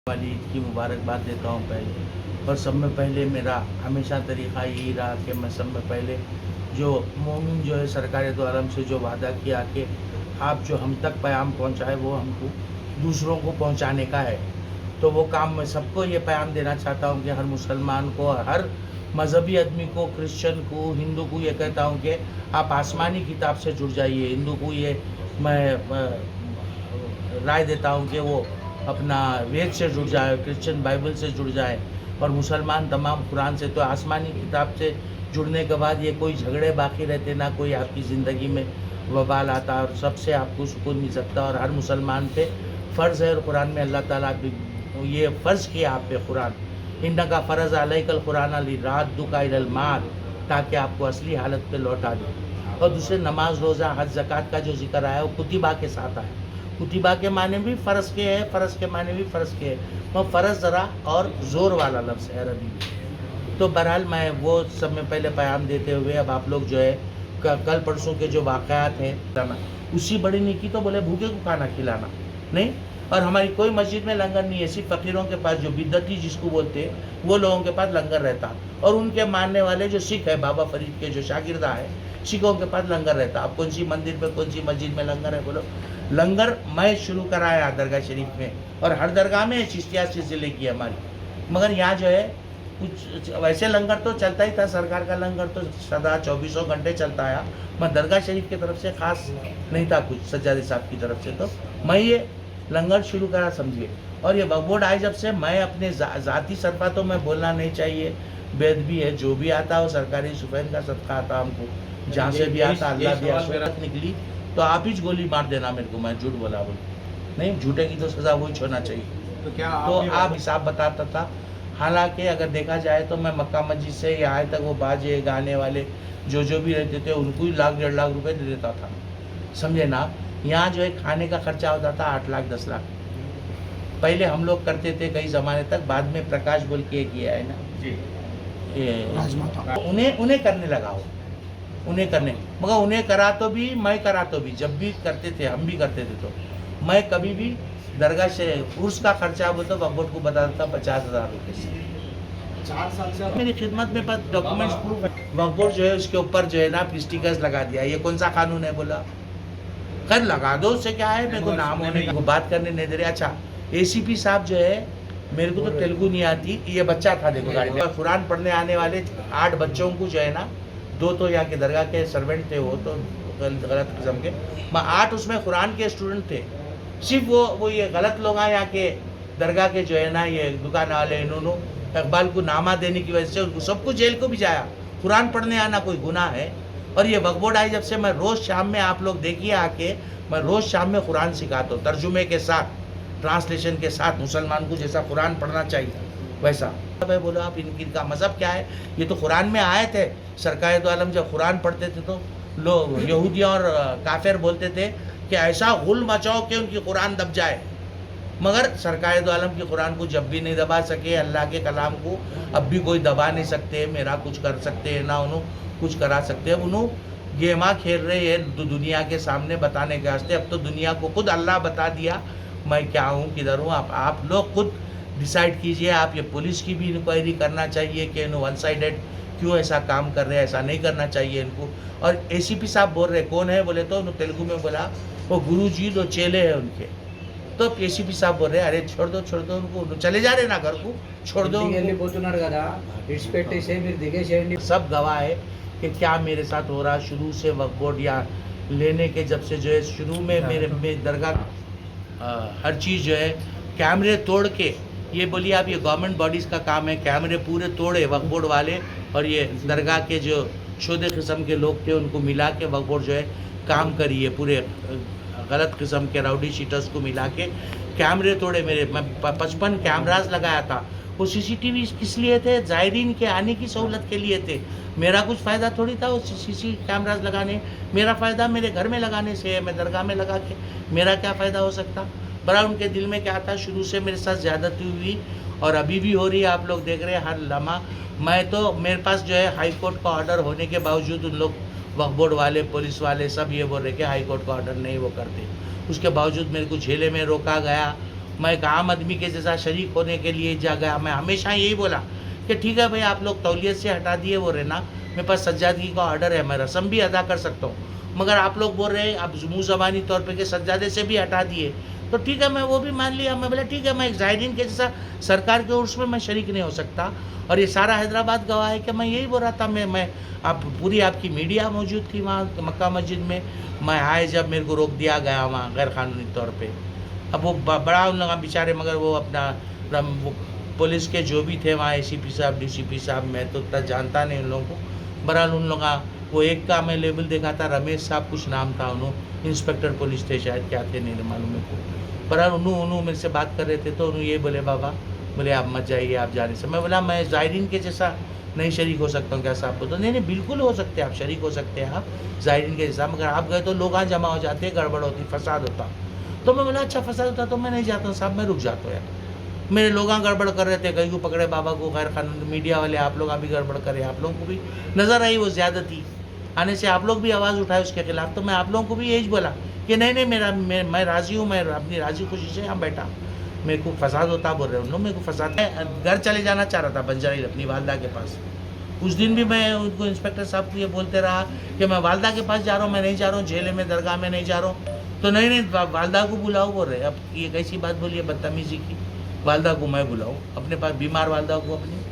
वाली ईद की मुबारकबाद देता हूँ पहले। और सब में पहले मेरा हमेशा तरीक़ा यही रहा कि मैं सब में पहले जो मोमिन जो है सरकार दो आलम से जो वादा किया कि आप जो हम तक पैगाम पहुँचाए वो हमको दूसरों को पहुँचाने का है, तो वो काम मैं सबको ये पैगाम देना चाहता हूँ कि हर मुसलमान को, हर मज़हबी आदमी को, क्रिश्चियन को, हिंदू को ये कहता हूँ कि आप आसमानी किताब से जुड़ जाइए। हिंदू को ये मैं राय देता हूँ कि वो अपना वेद से जुड़ जाए, क्रिश्चियन बाइबल से जुड़ जाए, और मुसलमान तमाम कुरान से। तो आसमानी किताब से जुड़ने के बाद ये कोई झगड़े बाकी रहते ना, कोई आपकी ज़िंदगी में वबाल आता, और सबसे आपको सुकून मिल सकता। और हर मुसलमान पे फ़र्ज़ है, और कुरान में अल्लाह ताला ये फ़र्ज़ किया आप पे कुरान, इन्नका फ़रज़ अलैकल कुरान लिराद्दुका इलल माल, ताकि आपको असली हालत पे लौटा दे। और दूसरे नमाज, रोज़ा, हज, ज़कात का जो ज़िक्र आया वो कुतिबा के साथ आया। कुतिबा के माने भी फ़र्ज़ के है, फ़र्ज़ के माने भी फ़र्ज़ के है, वो फ़र्ज़ ज़रा और ज़ोर वाला लफ्ज़ है अरबी में। तो बहरहाल मैं वो सब में पहले पैगाम देते हुए अब आप लोग जो है कल परसों के जो वाक़यात हैं, उसी बड़ी नेकी तो बोले भूखे को खाना खिलाना नहीं। और हमारी कोई मस्जिद में लंगर नहीं है, सिर्फ फ़कीरों के पास जो बिद्दती जिसको बोलते हैं वो लोगों के पास लंगर रहता, और उनके मानने वाले जो सिख है, बाबा फरीद के जो शागिर्दा है, सिखों के पास लंगर रहता। अब कौन सी मंदिर पे, कौन सी मस्जिद में लंगर है बोलो? लंगर मैं शुरू कराया दरगाह शरीफ में, और हर दरगाह में चिश्तिया सिलसिले की हमारी। मगर यहाँ जो है कुछ वैसे लंगर तो चलता ही था, सरकार का लंगर तो सदा 24 घंटे चलता है, मैं दरगाह शरीफ की तरफ से ख़ास नहीं था कुछ, सज्जादी साहब की तरफ से, तो मैं ये लंगर शुरू करा समझिए। और ये वक्फ बोर्ड आए जब से, मैं अपने ज़ाती सरफा तो मैं बोलना नहीं चाहिए, वेद भी है, जो भी आता है सरकारी सुफैन का सदका आता हमको, जहाँ से भी आता अल्लाह दिया सूरत निकली तो आप ही गोली मार देना मेरे को, मैं झूठ बोला बोल नहीं, झूठे की तो सज़ा वही छोड़ना चाहिए। तो क्या तो आप हिसाब बताता था। हालांकि अगर देखा जाए तो मैं मक्का मस्जिद से यहाँ तक वो बाजे गाने वाले जो भी रहते थे उनको ही लाख 1.5 लाख रुपए दे देता था, समझे ना। यहाँ जो है खाने का खर्चा होता था 8 लाख 10 लाख, पहले हम लोग करते थे कई ज़माने तक, बाद में प्रकाश बोल के किया है ना जी, उन्हें करने लगा हो, उन्हें करने, मगर उन्हें करा तो भी, मैं करा तो भी, जब भी करते थे हम भी करते थे, तो मैं कभी भी दरगाह से उर्स का खर्चा बोलते वक्फ बोर्ड को बताता था 50,000 रुपये से। 4 साल से मेरी खिदमत में पास डॉक्यूमेंट्स प्रूफ है। वक्फ बोर्ड जो है उसके ऊपर जो है ना स्टिकर्स लगा दिया, ये कौन सा कानून है बोला, कर लगा दो, उससे क्या है, मेरे को नाम होने का बात करने नहीं दे रहे। अच्छा ACP साहब जो है, मेरे को तो तेलुगु नहीं आती, ये बच्चा था देखो गाड़ी में, कुरान पढ़ने आने वाले 8 बच्चों को जो है ना, 2 तो यहाँ के दरगाह के सर्वेंट थे, वो तो गलत किस्म के, 8 उसमें कुरान के स्टूडेंट थे। सिर्फ वो ये गलत लोग आए यहाँ के दरगाह के जो है ना, ये दुकान वाले, इन्होंने इकबाल को नामा देने की वजह से उनको सबको जेल को भी जाया। कुरान पढ़ने आना कोई गुनाह है? और ये वक्फ बोर्ड आई जब से, मैं रोज़ शाम में, आप लोग देखिए आके, मैं रोज़ शाम में कुरान सिखाता हूँ, तर्जुमे के साथ, ट्रांसलेशन के साथ, मुसलमान को जैसा कुरान पढ़ना चाहिए वैसा। भाई बोलो आप इनका मज़हब क्या है? ये तो कुरान में आए थे, सरकार दो आलम जब कुरान पढ़ते थे तो लोग यहूदियों और काफिर बोलते थे कि ऐसा गुल मचाओ कि उनकी कुरान दब जाए, मगर सरकार दो आलम की कुरान को जब भी नहीं दबा सके, अल्लाह के कलाम को अब भी कोई दबा नहीं सकते, मेरा कुछ कर सकते हैं ना उन्होंने कुछ करा सकते हैं। उन्होंने गेमा खेल रहे हैं दुनिया के सामने बताने के वास्ते। अब तो दुनिया को खुद अल्लाह बता दिया मैं क्या हूँ, किधर हूँ। आप लोग खुद डिसाइड कीजिए। आप ये पुलिस की भी इंक्वायरी करना चाहिए कि इन्होंने 1 साइडेड क्यों ऐसा काम कर रहे हैं, ऐसा नहीं करना चाहिए इनको। और ACP साहब बोल रहे कौन है बोले तो उन्होंने तेलुगु में बोला वो गुरुजी 2 चेले हैं उनके। तो ACP साहब बोल रहे अरे छोड़ दो उनको, चले जा रहे ना घर को, छोड़ दो। सब गवाह है कि क्या मेरे साथ हो रहा। शुरू से वक्फ बोर्ड या लेने के जब से जो है, शुरू में मेरे दरगाह हर चीज़ जो है कैमरे तोड़ के, ये बोलिए आप, ये गवर्नमेंट बॉडीज़ का काम है, कैमरे पूरे तोड़े वक्फ बोर्ड वाले, और ये दरगाह के जो शोधे किस्म के लोग थे उनको मिला के वक्फ बोर्ड जो है काम करिए, पूरे गलत किस्म के राउडी शीटर्स को मिला के कैमरे तोड़े मेरे। मैं 55 कैमराज लगाया था। वो CCTV किस लिए थे? ज़ायरीन के आने की सहूलत के लिए थे। मेरा कुछ फ़ायदा थोड़ी था उस CC कैमराज लगाने, मेरा फ़ायदा मेरे घर में लगाने से है, मैं दरगाह में लगा के मेरा क्या फ़ायदा हो सकता। बड़ा उनके दिल में क्या था, शुरू से मेरे साथ ज़्यादती हुई और अभी भी हो रही है, आप लोग देख रहे हैं हर लम्हा। मैं तो, मेरे पास जो है हाई कोर्ट का ऑर्डर होने के बावजूद उन लोग वक्फ बोर्ड वाले, पुलिस वाले सब ये बोल रहे कि हाई कोर्ट का ऑर्डर नहीं वो करते, उसके बावजूद मेरे को झेले में रोका गया मैं एक आम आदमी के जैसा शरीक होने के लिए जा गया। मैं हमेशा यही बोला कि ठीक है भाई, आप लोग तौलियत से हटा दिए वो रहना, मेरे पास सज्जादगी का ऑर्डर है, मैं रस्म भी अदा कर सकता हूँ, मगर आप लोग बोल रहे हैं आप मुँह ज़बानी तौर पे कि सज्जादे से भी हटा दिए, तो ठीक है मैं वो भी मान लिया। मैं बोला ठीक है, मैं एक ज़ायरीन के जैसा सरकार के उर्स में मैं शरीक नहीं हो सकता। और ये सारा हैदराबाद गवाह है कि मैं यही बोल रहा था। मैं आप पूरी आपकी मीडिया मौजूद थी वहाँ मक्का मस्जिद में। मैं आए जब मेरे को रोक दिया गया वहाँ गैर कानूनी तौर पे। अब वो बड़ा उन लोग बेचारे, मगर वो अपना वो पुलिस के जो भी थे वहाँ एसीपी साहब डीसीपी साहब, मैं तो इतना जानता नहीं उन लोगों को। बहरहाल उन लोग वो एक का मैं लेबल देखा था, रमेश साहब कुछ नाम था, उन्होंने इंस्पेक्टर पुलिस थे शायद, क्या थे नहीं मालूम मेरे को। बहरहाल उन्होंने मेरे से बात कर रहे थे तो उन्होंने ये बोले बाबा, बोले आप मत जाइए आप जाने से। मैं बोला मैं ज़ायरीन के जैसा नहीं शरीक हो सकता हूँ क्या साहब को? तो नहीं बिल्कुल हो सकते हैं आप, शरीक हो सकते हैं आप ज़ायरीन के जैसा, मगर आप गए तो लोग यहाँ जमा हो जाते हैं, गड़बड़ होती, फसाद होता। तो मैं बोला अच्छा फसाद होता तो मैं नहीं जाता हूँ साहब, मैं रुक जाता हूँ यार। मेरे लोग गड़बड़ कर रहे थे, कहीं को पकड़े बाबा को गैर कानूनी, मीडिया वाले आप लोग अभी गड़बड़ करे, आप लोगों को भी नज़र आई वो ज़्यादती आने से, आप लोग भी आवाज़ उठाए उसके खिलाफ। तो मैं आप लोगों को भी यही बोला कि नहीं मैं राज़ी हूँ, मैं अपनी राज़ी खुशी से यहाँ बैठा, मेरे को फसाद होता बोल रहे उन लोग, मेरे को फसाद। घर चले जाना चाह रहा था बंजारा हिल अपनी वालदा के पास। उस दिन भी मैं उनको इंस्पेक्टर साहब को ये बोलते रहा कि मैं वालदा के पास जा रहा हूँ, मैं नहीं जा रहा हूँ जेल में, दरगाह में नहीं जा रहा हूँ। तो नहीं वालदा को बुलाओ बोल रहे। अब ये कैसी बात बोली है बदतमीजी की, वालदा को मैं बुलाऊँ अपने पास, बीमार वालदा को अपनी?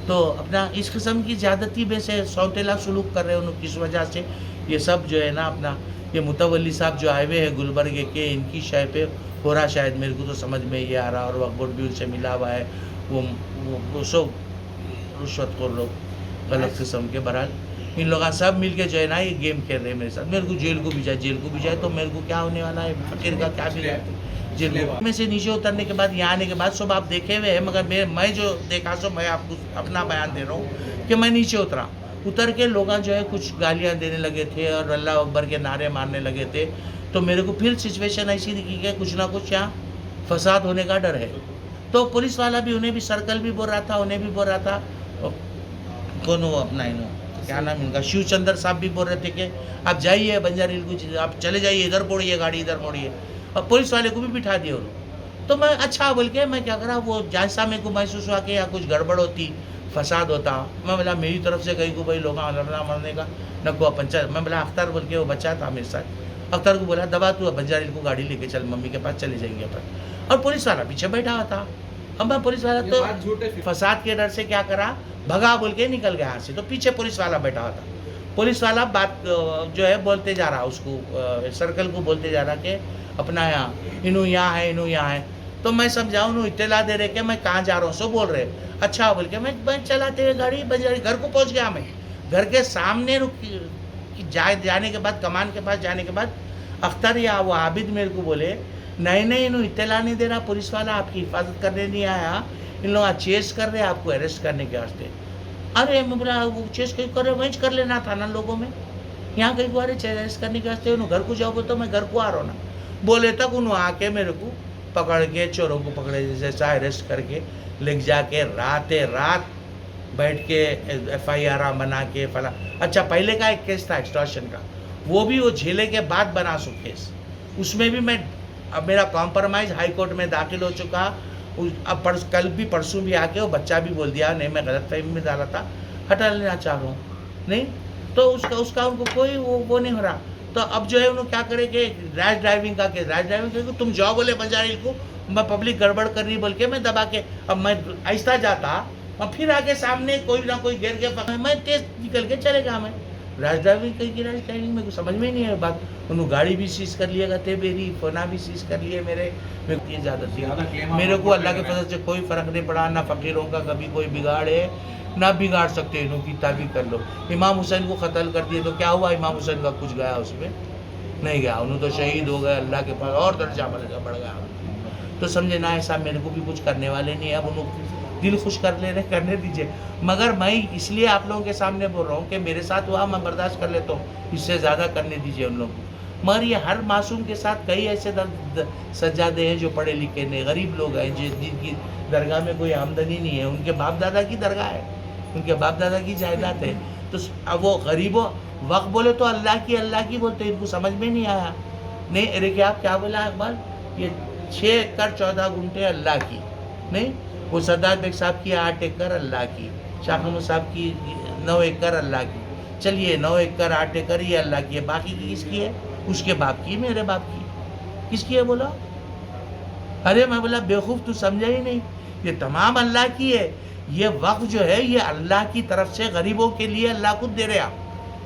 तो अपना इस किस्म की ज़्यादती में से सौतेला सलूक कर रहे हैं उन, किस वजह से ये सब जो है ना अपना, ये मुतवल्ली साहब जो आए हुए हैं गुलबर्ग के, इनकी शय पे हो रहा शायद, मेरे को तो समझ में ये आ रहा। और वक्त भी उनसे मिला हुआ है, वो सब रुश्वतखोर लोग गलत किस्म के। बहरहाल इन लोग सब मिल के जो है ना ये गेम खेल रहे हैं मेरे साथ। मेरे को जेल को भी जाए तो मेरे को क्या होने वाला है, फकीर का क्या भी जेल में से नीचे उतरने के बाद यहाँ आने के बाद सब आप देखे हुए हैं, मगर मैं जो देखा सो मैं आपको अपना बयान दे रहा हूँ कि मैं नीचे उतर के लोग जो है कुछ गालियाँ देने लगे थे और अल्लाह अकबर के नारे मारने लगे थे। तो मेरे को फिर सिचुएशन ऐसी दिखी कि कुछ ना कुछ यहाँ फसाद होने का डर है। तो पुलिस वाला भी, उन्हें भी सर्कल भी बोल रहा था, उन्हें भी बोल रहा था, कौन हो अपना क्या नाम इनका, शिवचंद्र साहब भी बोल रहे थे कि आप जाइए बंजारा हिल को, आप चले जाइए, इधर मोड़िए गाड़ी, इधर मोड़िए। और पुलिस वाले को भी बिठा दिया उन्होंने। तो मैं अच्छा बोल के मैं क्या करा, वो जैसा मेरे को महसूस हुआ कि या कुछ गड़बड़ होती, फसाद होता, मैं बोला मेरी तरफ से कहीं को भाई लोग लड़ना मरने का न को पंचायत। मैं बोला अख्तर बोल के वो बच्चा था मेरे साथ, अख्तर को बोला दबा तू बंजारा हिल को गाड़ी लेके चल, मम्मी के पास चले जाएंगे अपन। और पुलिस वाला पीछे बैठा हुआ था। अब मैं पुलिस वाला तो फसाद के डर से क्या करा, भगा बोल के निकल गया यहाँ से। तो पीछे पुलिस वाला बैठा हुआ था। पुलिस वाला बात जो है बोलते जा रहा, उसको सर्कल को बोलते जा रहा कि अपना यहाँ इनू यहाँ है, इनू यहाँ है। तो मैं समझाऊँ इत्तला दे रहे कि मैं कहाँ जा रहा हूँ, सो बोल रहे अच्छा बोल के मैं चलाते हुए गाड़ी बंजारा घर को पहुँच गया। मैं घर के सामने जाने के बाद, कमान के पास जाने के बाद अख्तर या वो आबिद मेरे को बोले नहीं इन्हों इत्तला नहीं दे रहा पुलिस वाला, आपकी हिफाजत करने नहीं आया, इन लोग चेस कर रहे हैं आपको अरेस्ट करने के वास्ते। अरे मैं बोला वो चेस कहीं कर रहे, वहीं कर लेना था ना लोगों में, यहाँ कहीं को अरे अरेस्ट करने के वास्ते उन्होंने घर को जाओगे तो मैं घर को आ रहा हूँ ना। बोले तक उन्होंने आके मेरे को पकड़ के, चोरों को पकड़े जैसा अरेस्ट करके ले जाके रात बैठ के FIR बना के फला। अच्छा पहले का एक केस था एक्सटॉर्शन का, वो भी वो झेले के बाद बना सो केस, उसमें भी मैं, अब मेरा कॉम्प्रोमाइज़ हाई कोर्ट में दाखिल हो चुका। अब कल भी परसों भी आके वो बच्चा भी बोल दिया नहीं मैं गलत फहमी में डाला था, हटा लेना चाह रहा हूँ नहीं, तो उसका उनको कोई वो नहीं हो रहा। तो अब जो है उन्होंने क्या करे कि रैश ड्राइविंग का केस, रैश ड्राइविंग करके तुम जाओ बोले बंजारा हिल को, मैं पब्लिक गड़बड़ कर रही बोल के मैं दबा के, अब मैं ऐसा जाता और फिर आगे सामने कोई ना कोई घेर के मैं तेज निकल के चलेगा। मैं रैश ड्राइविंग कहीं की रैश ड्राइविंग मेरे को समझ में ही नहीं है बात। उन्होंने गाड़ी भी सीज कर लिया थे मेरी, फोना भी सीज कर लिए मेरे को ये ज़्यादा थी। मेरे को अल्लाह के फजल से कोई फ़र्क नहीं पड़ा, ना फ़कीरों का कभी कोई बिगाड़ है ना बिगाड़ सकते, इन्हों की ताबीर कर लो। इमाम हुसैन को कत्ल कर दिए तो क्या हुआ, इमाम हुसैन का कुछ गया उसमें नहीं गया, उन्होंने तो शहीद हो गए, अल्लाह के पास और दर्जा बढ़ गया। तो समझे ना ऐसा मेरे को भी कुछ करने वाले नहीं है, अब उन्होंने दिल खुश करने दीजिए। मगर मैं इसलिए आप लोगों के सामने बोल रहा हूँ कि मेरे साथ हुआ मैं बर्दाश्त कर लेता हूँ, इससे ज़्यादा करने दीजिए उन लोगों को। मगर ये हर मासूम के साथ कई ऐसे सज्जादे हैं जो पढ़े लिखे नहीं, गरीब लोग हैं जिनकी दरगाह में कोई आमदनी नहीं है, उनके बाप दादा की दरगाह है, उनके बाप दादा की जायदाद है। तो अब वो गरीबों वक्त बोले तो अल्लाह की बोलते, इनको समझ में नहीं आया। नहीं अरे क्या आप क्या बोला इकबाल, ये 6 एकड़ 14 गुंठे अल्लाह की, नहीं वो सरदार बेग साहब की 8 एकड़ अल्लाह की, शाह महमूद साहब की 9 एकड़ अल्लाह की। चलिए 9 एकड़ 8 एकड़ ये अल्लाह की है, बाकी की किसकी है? उसके बाप की, मेरे बाप की। किसकी है बोला? अरे मैं बोला बेवकूफ़, तू समझा ही नहीं, ये तमाम अल्लाह की है। ये वक्फ जो है ये अल्लाह की तरफ से गरीबों के लिए अल्लाह खुद दे रहे आप,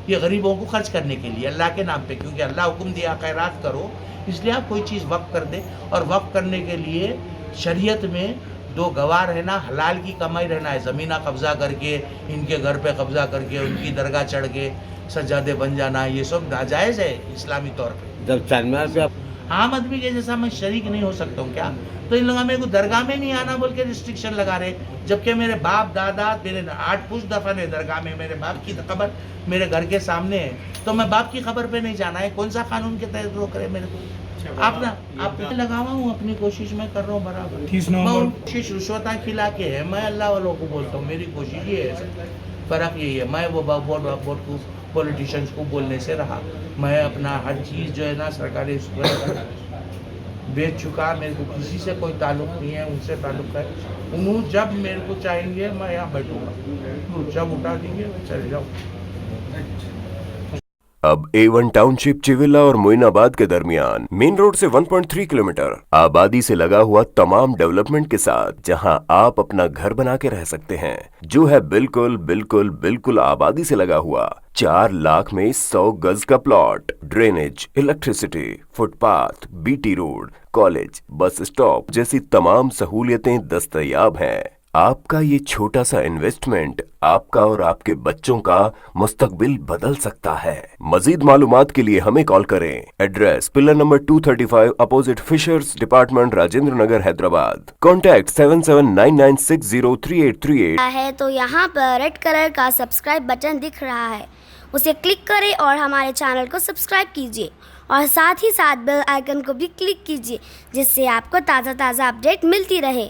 ये गरीबों को खर्च करने के लिए अल्लाह के नाम पे, क्योंकि अल्लाह हुक्म दिया खैरात करो, इसलिए आप कोई चीज़ वक्फ कर दे। और वक्फ करने के लिए शरीयत में 2 गवाह रहना, हलाल की कमाई रहना है। ज़मीना कब्ज़ा करके, इनके घर पे कब्ज़ा करके, उनकी दरगाह चढ़ के सज्जादे बन जाना, ये सब नाजायज़ है इस्लामी तौर पे। जब चारमीनार पे आप आम आदमी के जैसा मैं शरीक नहीं हो सकता हूँ क्या? तो इन लोगों मेरे को दरगाह में नहीं आना बोल के रिस्ट्रिक्शन लगा रहे, जबकि मेरे बाप दादा, मेरे 8 पुश्त दफन है दरगाह में, मेरे बाप की कब्र मेरे घर के सामने है, तो मैं बाप की खबर पे नहीं जाना है? कौन सा कानून के तहत रोक रहे मेरे को? आप लगा हुआ हूँ, अपनी कोशिश मैं कर रहा हूँ बराबर। मैं कोशिश रिश्वत खिला के है, मैं अल्लाह वालों को बोलता हूँ, मेरी कोशिश ये है, फ़र्क यही है। मैं वो बोर्ड पॉलिटिशियंस को बोलने से रहा, मैं अपना हर चीज़ जो है ना सरकारी बेच चुका, मेरे को किसी से कोई ताल्लुक़ नहीं है, उनसे ताल्लुक़ है। उन्होंने जब मेरे को चाहेंगे मैं यहाँ बैठूँगा, जब उठा देंगे मैं चले जाऊँ। अब A1 टाउनशिप चिविला और मोइनाबाद के दरमियान मेन रोड से 1.3 किलोमीटर आबादी से लगा हुआ तमाम डेवलपमेंट के साथ जहां आप अपना घर बना के रह सकते हैं, जो है बिल्कुल बिल्कुल बिल्कुल आबादी से लगा हुआ। 4 लाख में 100 गज का plot, drainage, electricity, footpath, BT road, college, bus stop जैसी तमाम सहूलियतें दस्तयाब हैं। आपका ये छोटा सा इन्वेस्टमेंट आपका और आपके बच्चों का मुस्तकबिल बदल सकता है। मजीद मालूमात के लिए हमें कॉल करें। Address pillar number 235 opposite fishers department, Rajendra Nagar, Hyderabad. Contact 7799603838 है तो यहाँ पर रेड कलर का सब्सक्राइब बटन दिख रहा है, उसे क्लिक करें और हमारे चैनल को सब्सक्राइब कीजिए और साथ ही साथ बेल आइकन को भी क्लिक कीजिए, जिससे आपको ताज़ा अपडेट मिलती रहे।